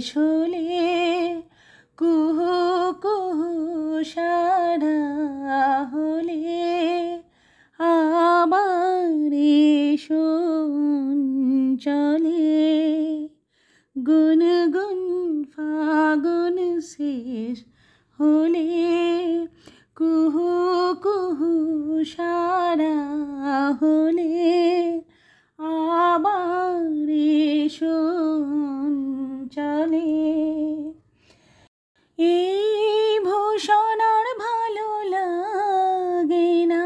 হলে কুহু কুহু সারা হলে আবার এসো অঞ্চলে গুনগুন ফাগুন শেষ হলে কুহু কুহু সারা হলে আবার এসো অঞ্চলে এই ভূষণ আর ভালো লাগে না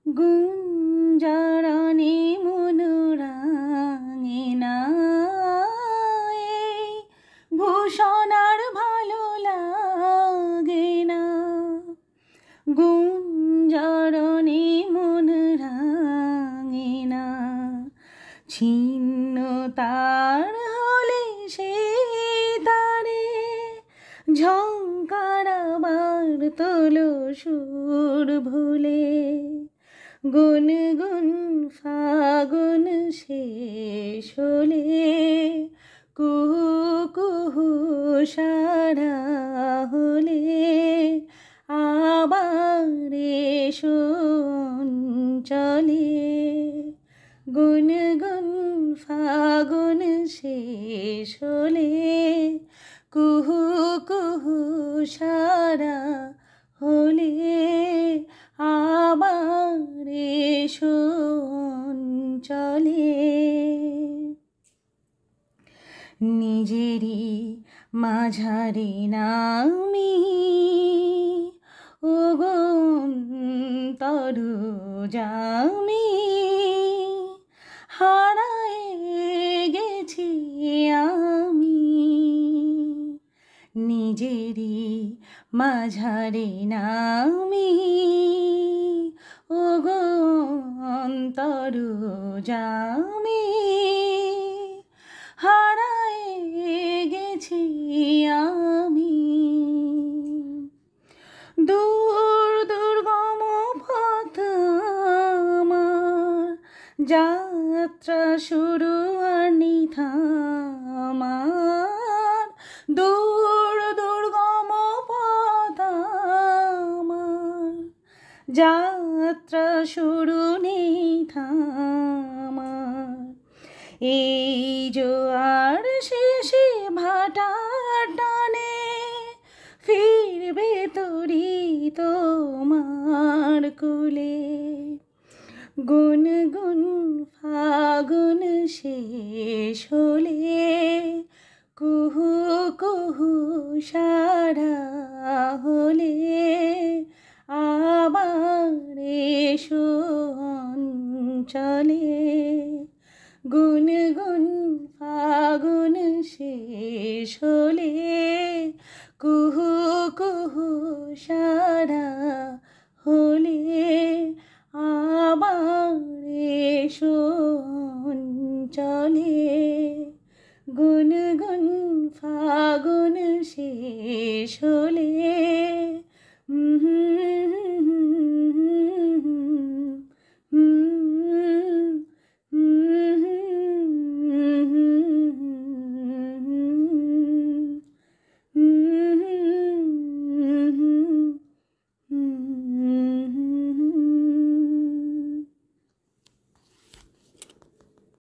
গুঞ্জরণে মনোরাঙে না এই ভূষণ আর ভালো লাগে না গুঞ্জরণে মনোরাঙে না ছিন্ন তার হলে সেই তারে ঝংকার আবার তোলো সুর ভুলে গুনগুন ফাগুন শেষ হলে কুহু কুহু সারা হলে আবার এসো অঞ্চলে গুনগুন ফাগুন শেষ হলে কুহু কুহু সারা হলে আবার এসো অঞ্চলে নিজেরই মাঝারে নামি ওগো তরু জামি হারায়ে গেছি আমি নিজেরই মাঝারে নামি ওগো অন্তরু জামি হারায়ে গেছি আমি দূর দুর্গম পথ আমার যাত্রা শুরু আর নিথামার দূর দুর্গম পথ আমার যাত্রা শুরু নিথামার এই জোয়ার শেষে ভাটার টানে ফিরবে তরি তোমার কুলে গুনগুন ফাগুন শেষ হলে কুহু কুহু সারা হলে আবার এসো অঞ্চলে গুনগুন ফাগুন শেষ হলে কুহু কুহু সারা হলে আবার এসো অঞ্চলে গুনগুন ফাগুন শেষ হলে